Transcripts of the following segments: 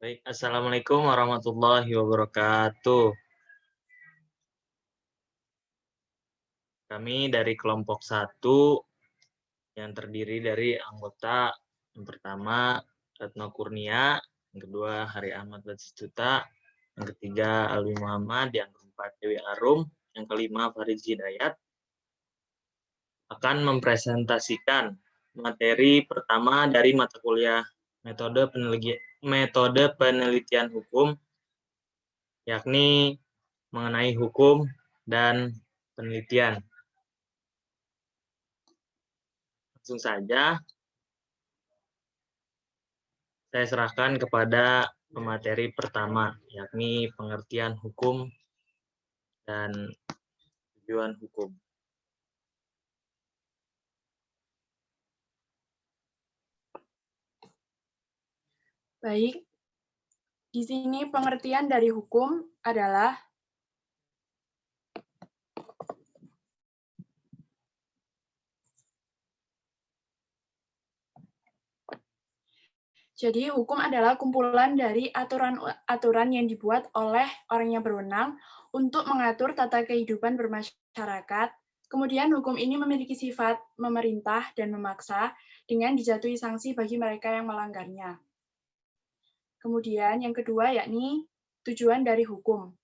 Baik, Assalamualaikum warahmatullahi wabarakatuh. Kami dari kelompok satu yang terdiri dari anggota yang pertama Retno Kurnia, yang kedua Hari Ahmad Batistuta, yang ketiga Alwi Muhammad, yang keempat Dewi Arum, yang kelima Farid Hidayat akan mempresentasikan materi pertama dari mata kuliah metode penelitian hukum, yakni mengenai hukum dan penelitian. Langsung saja saya serahkan kepada pemateri pertama, yakni pengertian hukum dan tujuan hukum. Baik, di sini pengertian dari hukum adalah jadi hukum adalah kumpulan dari aturan-aturan yang dibuat oleh orang yang berwenang untuk mengatur tata kehidupan bermasyarakat. Kemudian hukum ini memiliki sifat memerintah dan memaksa dengan dijatuhi sanksi bagi mereka yang melanggarnya. Kemudian yang kedua yakni tujuan dari hukum.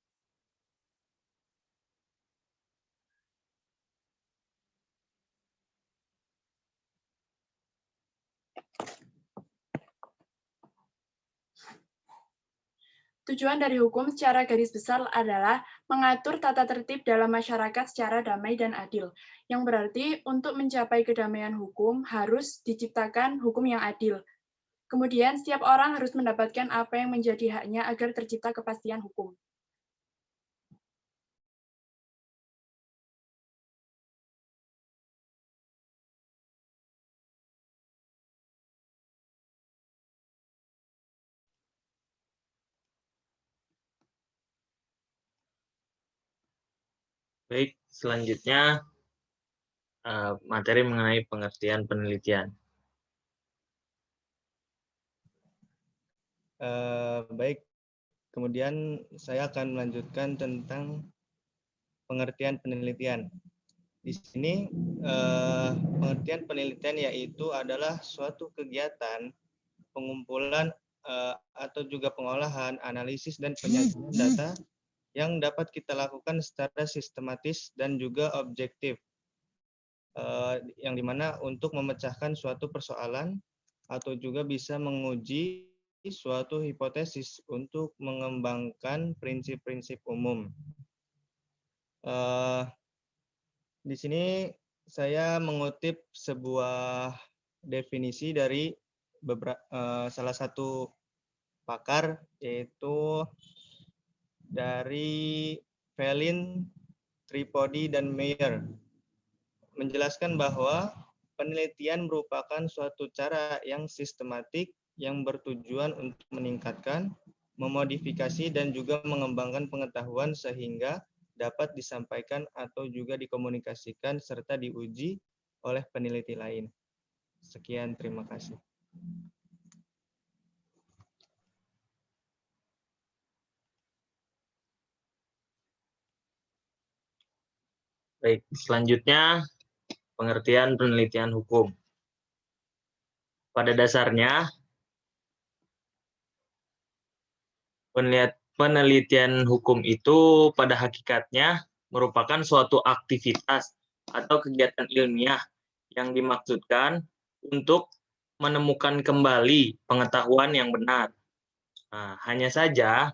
Tujuan dari hukum secara garis besar adalah mengatur tata tertib dalam masyarakat secara damai dan adil, yang berarti untuk mencapai kedamaian hukum harus diciptakan hukum yang adil. Kemudian setiap orang harus mendapatkan apa yang menjadi haknya agar tercipta kepastian hukum. Baik, selanjutnya materi mengenai pengertian penelitian. Baik, kemudian saya akan melanjutkan tentang pengertian penelitian. Di sini pengertian penelitian yaitu adalah suatu kegiatan pengumpulan atau juga pengolahan, analisis dan penyajian data yang dapat kita lakukan secara sistematis dan juga objektif, yang dimana untuk memecahkan suatu persoalan atau juga bisa menguji suatu hipotesis untuk mengembangkan prinsip-prinsip umum. Di sini saya mengutip sebuah definisi dari salah satu pakar, yaitu dari Velin, Tripodi, dan Meyer, menjelaskan bahwa penelitian merupakan suatu cara yang sistematik yang bertujuan untuk meningkatkan, memodifikasi, dan juga mengembangkan pengetahuan sehingga dapat disampaikan atau juga dikomunikasikan serta diuji oleh peneliti lain. Sekian, terima kasih. Baik, selanjutnya pengertian penelitian hukum. Pada dasarnya, penelitian hukum itu pada hakikatnya merupakan suatu aktivitas atau kegiatan ilmiah yang dimaksudkan untuk menemukan kembali pengetahuan yang benar. Nah, hanya saja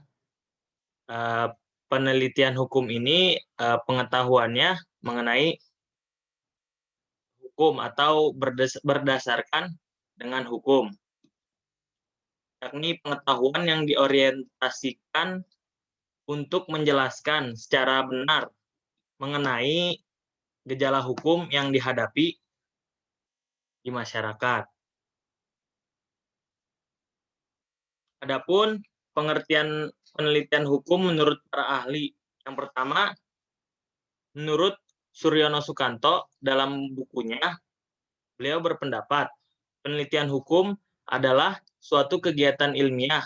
penelitian hukum ini pengetahuannya mengenai hukum atau berdasarkan dengan hukum, yakni pengetahuan yang diorientasikan untuk menjelaskan secara benar mengenai gejala hukum yang dihadapi di masyarakat. Adapun pengertian penelitian hukum menurut para ahli, yang pertama, menurut Suryono Sukanto dalam bukunya, beliau berpendapat penelitian hukum adalah suatu kegiatan ilmiah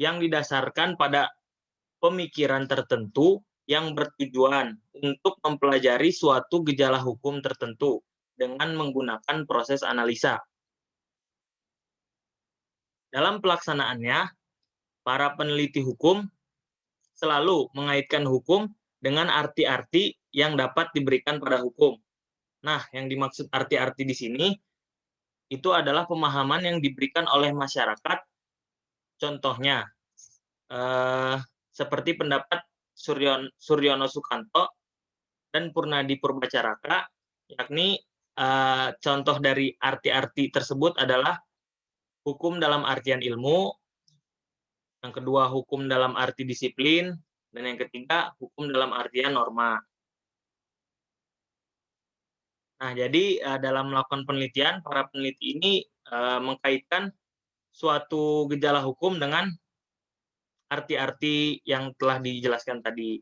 yang didasarkan pada pemikiran tertentu yang bertujuan untuk mempelajari suatu gejala hukum tertentu dengan menggunakan proses analisa. Dalam pelaksanaannya, para peneliti hukum selalu mengaitkan hukum dengan arti-arti yang dapat diberikan pada hukum. Nah, yang dimaksud arti-arti di sini itu adalah pemahaman yang diberikan oleh masyarakat. Contohnya, seperti pendapat Suryono Sukanto dan Purnadi Purbacaraka, yakni contoh dari arti-arti tersebut adalah hukum dalam artian ilmu, yang kedua hukum dalam arti disiplin, dan yang ketiga hukum dalam artian norma. Nah, jadi dalam melakukan penelitian, para peneliti ini mengkaitkan suatu gejala hukum dengan arti-arti yang telah dijelaskan tadi.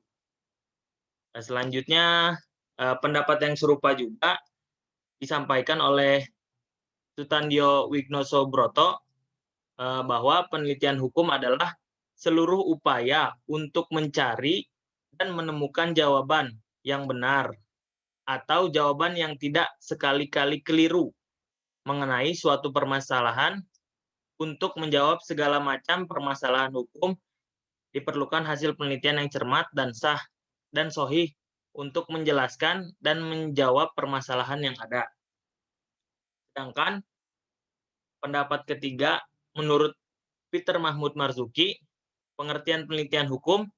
Nah, selanjutnya, pendapat yang serupa juga disampaikan oleh Sutandio Wignoso Broto, bahwa penelitian hukum adalah seluruh upaya untuk mencari dan menemukan jawaban yang benar atau jawaban yang tidak sekali-kali keliru mengenai suatu permasalahan. Untuk menjawab segala macam permasalahan hukum, diperlukan hasil penelitian yang cermat dan sah dan sahih untuk menjelaskan dan menjawab permasalahan yang ada. Sedangkan pendapat ketiga, menurut Peter Mahmud Marzuki, pengertian penelitian hukum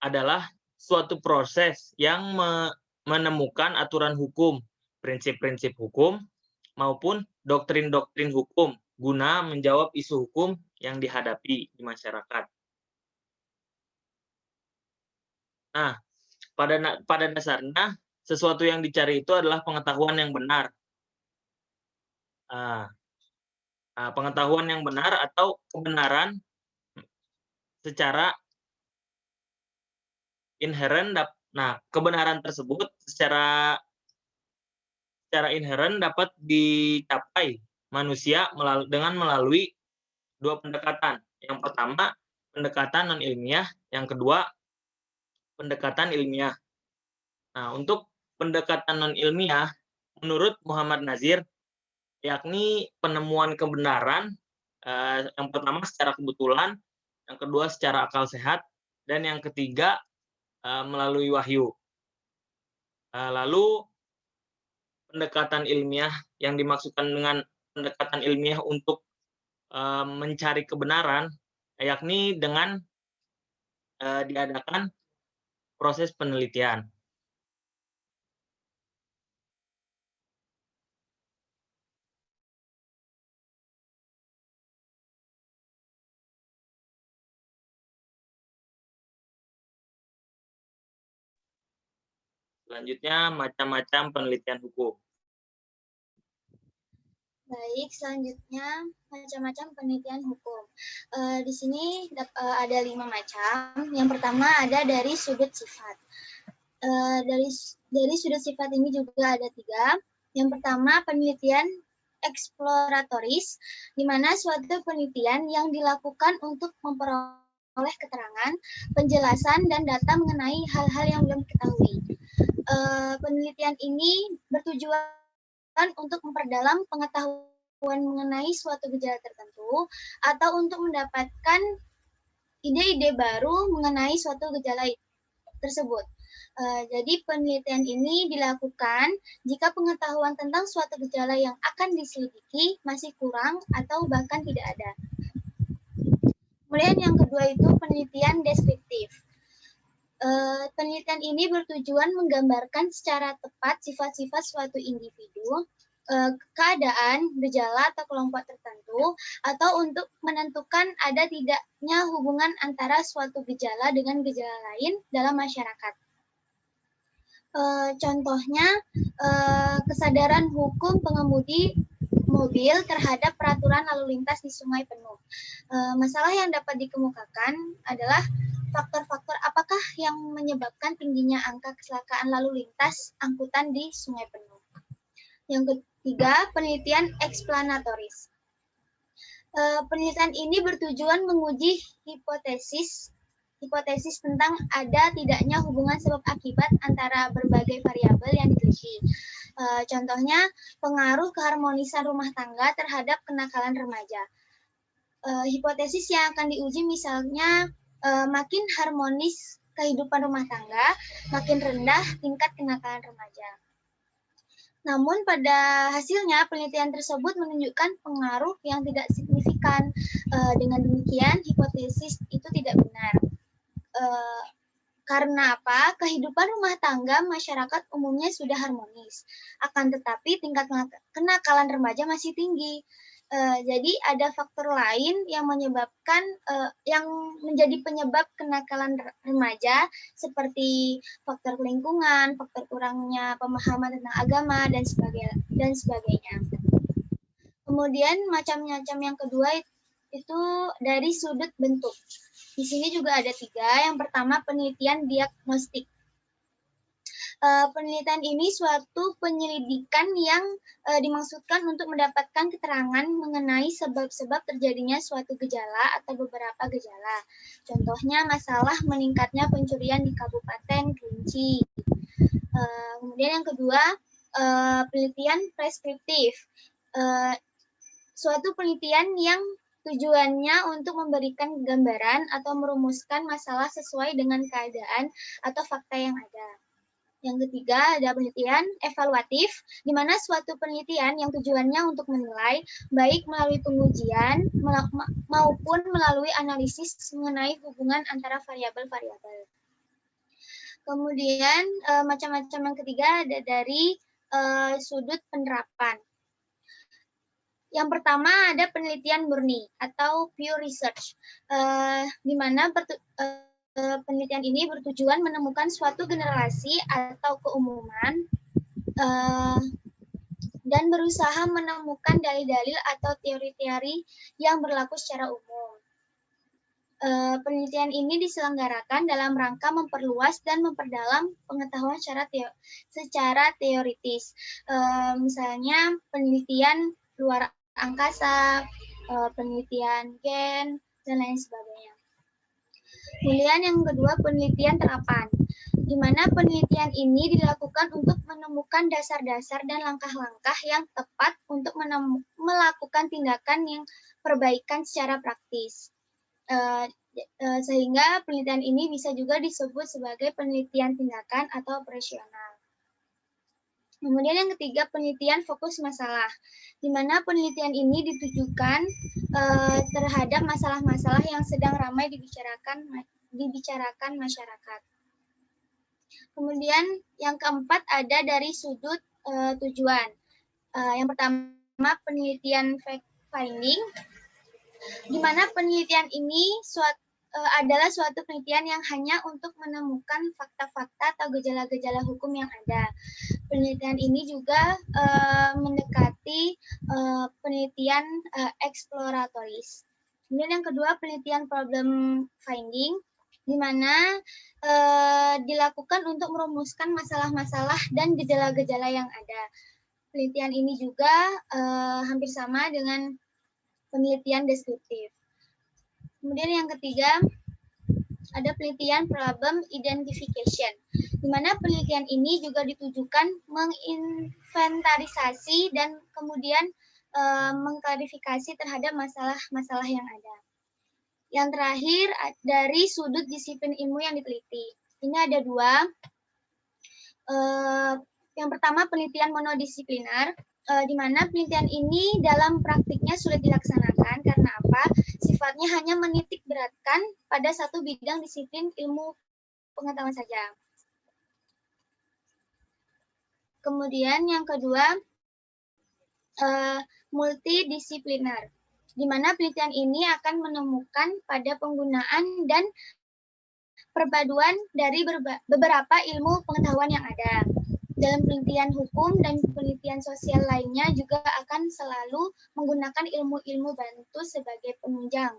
adalah suatu proses yang menemukan aturan hukum, prinsip-prinsip hukum, maupun doktrin-doktrin hukum guna menjawab isu hukum yang dihadapi di masyarakat. Nah, pada dasarnya sesuatu yang dicari itu adalah pengetahuan yang benar. Pengetahuan yang benar atau kebenaran secara inheren. Nah, kebenaran tersebut secara inheren dapat dicapai manusia dengan melalui dua pendekatan. Yang pertama, pendekatan non-ilmiah. Yang kedua, pendekatan ilmiah. Nah, untuk pendekatan non-ilmiah, menurut Muhammad Nazir, yakni penemuan kebenaran, yang pertama secara kebetulan, yang kedua secara akal sehat, dan yang ketiga melalui wahyu. Lalu pendekatan ilmiah yang dimaksudkan dengan pendekatan ilmiah untuk mencari kebenaran, yakni dengan diadakan proses penelitian. Selanjutnya, macam-macam penelitian hukum. Baik, selanjutnya macam-macam penelitian hukum. Di sini ada 5 macam. Yang pertama ada dari sudut sifat. Dari sudut sifat ini juga ada 3. Yang pertama penelitian eksploratoris, di mana suatu penelitian yang dilakukan untuk memperoleh keterangan, penjelasan, dan data mengenai hal-hal yang belum diketahui. Penelitian ini bertujuan untuk memperdalam pengetahuan mengenai suatu gejala tertentu atau untuk mendapatkan ide-ide baru mengenai suatu gejala tersebut. Jadi penelitian ini dilakukan jika pengetahuan tentang suatu gejala yang akan diselidiki masih kurang atau bahkan tidak ada. Kemudian yang kedua itu penelitian deskriptif. Penelitian ini bertujuan menggambarkan secara tepat sifat-sifat suatu individu, keadaan, gejala, atau kelompok tertentu, atau untuk menentukan ada tidaknya hubungan antara suatu gejala dengan gejala lain dalam masyarakat. Contohnya, kesadaran hukum pengemudi mobil terhadap peraturan lalu lintas di sungai penuh. Masalah yang dapat dikemukakan adalah faktor-faktor apakah yang menyebabkan tingginya angka kecelakaan lalu lintas angkutan di sungai penuh. Yang ketiga, penelitian eksplanatoris. Penelitian ini bertujuan menguji hipotesis tentang ada tidaknya hubungan sebab akibat antara berbagai variabel yang diteliti. Contohnya, pengaruh keharmonisan rumah tangga terhadap kenakalan remaja. Hipotesis yang akan diuji misalnya makin harmonis kehidupan rumah tangga, makin rendah tingkat kenakalan remaja. Namun pada hasilnya penelitian tersebut menunjukkan pengaruh yang tidak signifikan. Dengan demikian hipotesis itu tidak benar. Karena apa? Kehidupan rumah tangga masyarakat umumnya sudah harmonis. Akan tetapi tingkat kenakalan remaja masih tinggi. Jadi ada faktor lain yang menyebabkan yang menjadi penyebab kenakalan remaja seperti faktor lingkungan, faktor kurangnya pemahaman tentang agama dan sebagainya. Kemudian macam-macam yang kedua itu dari sudut bentuk. Di sini juga ada 3. Yang pertama penelitian diagnostik. Penelitian ini suatu penyelidikan yang dimaksudkan untuk mendapatkan keterangan mengenai sebab-sebab terjadinya suatu gejala atau beberapa gejala. Contohnya masalah meningkatnya pencurian di Kabupaten Kerinci. Kemudian yang kedua, penelitian preskriptif. Suatu penelitian yang tujuannya untuk memberikan gambaran atau merumuskan masalah sesuai dengan keadaan atau fakta yang ada. Yang ketiga, ada penelitian evaluatif, di mana suatu penelitian yang tujuannya untuk menilai, baik melalui pengujian maupun melalui analisis mengenai hubungan antara variabel-variabel. Kemudian, macam-macam yang ketiga ada dari sudut penerapan. Yang pertama ada penelitian murni atau pure research, di mana penelitian ini bertujuan menemukan suatu generasi atau keumuman dan berusaha menemukan dalil-dalil atau teori-teori yang berlaku secara umum. Penelitian ini diselenggarakan dalam rangka memperluas dan memperdalam pengetahuan secara teoritis. Misalnya penelitian luar angkasa, penelitian gen, dan lain sebagainya. Kemudian yang kedua, penelitian terapan, di mana penelitian ini dilakukan untuk menemukan dasar-dasar dan langkah-langkah yang tepat untuk melakukan tindakan yang perbaikan secara praktis. Sehingga penelitian ini bisa juga disebut sebagai penelitian tindakan atau operasional. Kemudian yang ketiga, penelitian fokus masalah, di mana penelitian ini ditujukan terhadap masalah-masalah yang sedang ramai dibicarakan masyarakat. Kemudian yang keempat ada dari sudut tujuan. Yang pertama penelitian fact finding, di mana penelitian ini adalah suatu penelitian yang hanya untuk menemukan fakta-fakta atau gejala-gejala hukum yang ada. Penelitian ini juga mendekati penelitian eksploratoris. Kemudian yang kedua, penelitian problem finding, di mana dilakukan untuk merumuskan masalah-masalah dan gejala-gejala yang ada. Penelitian ini juga hampir sama dengan penelitian deskriptif. Kemudian yang ketiga, ada penelitian problem identification, di mana penelitian ini juga ditujukan menginventarisasi dan kemudian mengklarifikasi terhadap masalah-masalah yang ada. Yang terakhir, dari sudut disiplin ilmu yang diteliti. Ini ada 2. Yang pertama, penelitian monodisipliner, di mana penelitian ini dalam praktiknya sulit dilaksanakan karena apa? Sifatnya hanya menitik beratkan pada satu bidang disiplin ilmu pengetahuan saja. Kemudian yang kedua, multidisipliner, di mana penelitian ini akan menemukan pada penggunaan dan perpaduan dari beberapa ilmu pengetahuan yang ada. Dalam penelitian hukum dan penelitian sosial lainnya juga akan selalu menggunakan ilmu-ilmu bantu sebagai penunjang,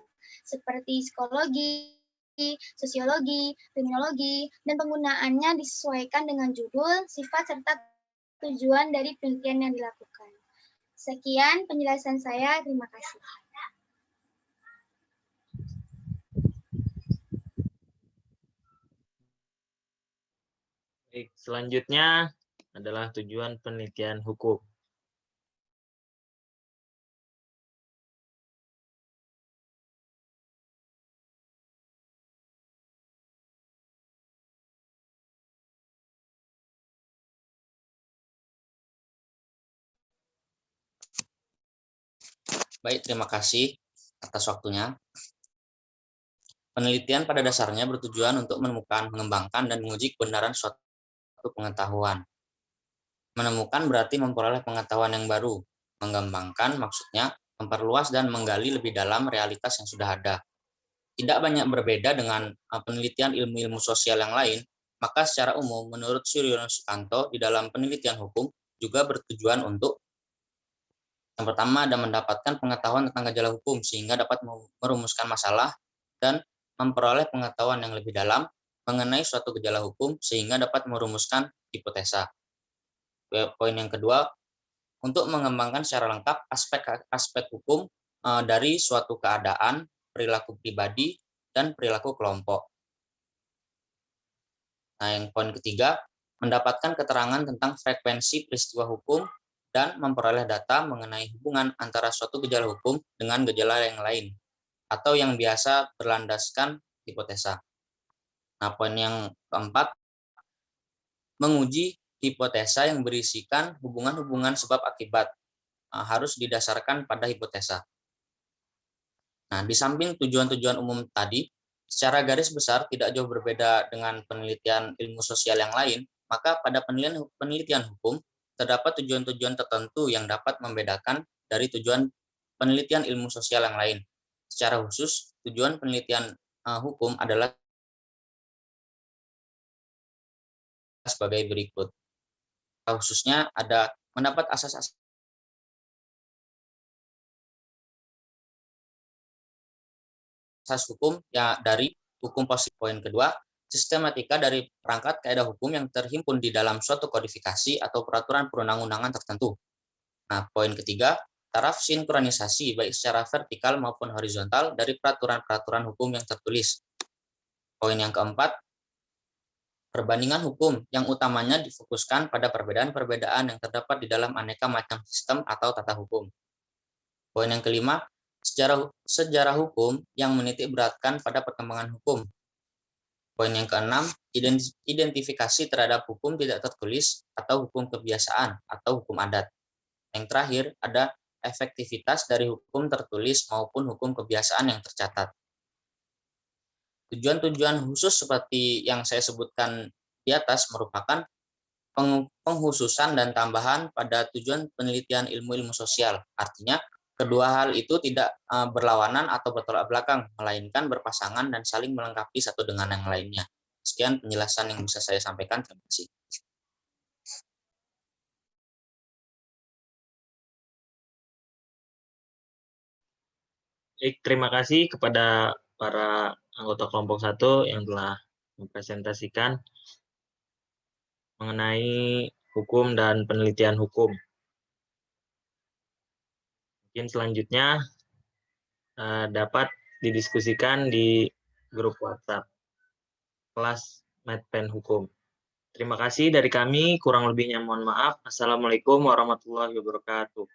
seperti psikologi, sosiologi, kriminologi, dan penggunaannya disesuaikan dengan judul, sifat, serta tujuan dari penelitian yang dilakukan. Sekian penjelasan saya, terima kasih. Baik, selanjutnya adalah tujuan penelitian hukum. Baik, terima kasih atas waktunya. Penelitian pada dasarnya bertujuan untuk menemukan, mengembangkan, dan menguji kebenaran suatu pengetahuan. Menemukan berarti memperoleh pengetahuan yang baru. Mengembangkan maksudnya memperluas dan menggali lebih dalam realitas yang sudah ada. Tidak banyak berbeda dengan penelitian ilmu-ilmu sosial yang lain, maka secara umum menurut Suryono Sukanto di dalam penelitian hukum juga bertujuan untuk yang pertama ada mendapatkan pengetahuan tentang gejala hukum sehingga dapat merumuskan masalah dan memperoleh pengetahuan yang lebih dalam mengenai suatu gejala hukum sehingga dapat merumuskan hipotesa. Poin yang kedua, untuk mengembangkan secara lengkap aspek hukum dari suatu keadaan, perilaku pribadi, dan perilaku kelompok. Nah, yang poin ketiga, mendapatkan keterangan tentang frekuensi peristiwa hukum dan memperoleh data mengenai hubungan antara suatu gejala hukum dengan gejala yang lain, atau yang biasa berlandaskan hipotesa. Nah, poin yang keempat, menguji hipotesa yang berisikan hubungan-hubungan sebab akibat harus didasarkan pada hipotesa. Nah, di samping tujuan-tujuan umum tadi, secara garis besar tidak jauh berbeda dengan penelitian ilmu sosial yang lain, maka pada penelitian hukum terdapat tujuan-tujuan tertentu yang dapat membedakan dari tujuan penelitian ilmu sosial yang lain. Secara khusus, tujuan penelitian hukum adalah sebagai berikut. Khususnya ada mendapat asas-asas hukum ya dari hukum positif. Poin kedua, sistematika dari perangkat kaidah hukum yang terhimpun di dalam suatu kodifikasi atau peraturan perundang-undangan tertentu. Nah, poin ketiga, taraf sinkronisasi baik secara vertikal maupun horizontal dari peraturan-peraturan hukum yang tertulis. Poin yang keempat, perbandingan hukum yang utamanya difokuskan pada perbedaan-perbedaan yang terdapat di dalam aneka macam sistem atau tata hukum. Poin yang kelima, sejarah hukum yang menitik beratkan pada perkembangan hukum. Poin yang keenam, identifikasi terhadap hukum tidak tertulis atau hukum kebiasaan atau hukum adat. Yang terakhir, ada efektivitas dari hukum tertulis maupun hukum kebiasaan yang tercatat. Tujuan-tujuan khusus seperti yang saya sebutkan di atas merupakan penghususan dan tambahan pada tujuan penelitian ilmu-ilmu sosial. Artinya, kedua hal itu tidak berlawanan atau bertolak belakang, melainkan berpasangan dan saling melengkapi satu dengan yang lainnya. Sekian penjelasan yang bisa saya sampaikan. Terima kasih. Baik, terima kasih kepada para anggota kelompok 1 yang telah mempresentasikan mengenai hukum dan penelitian hukum. Mungkin selanjutnya dapat didiskusikan di grup WhatsApp kelas Medpen Hukum. Terima kasih dari kami, kurang lebihnya mohon maaf. Assalamualaikum warahmatullahi wabarakatuh.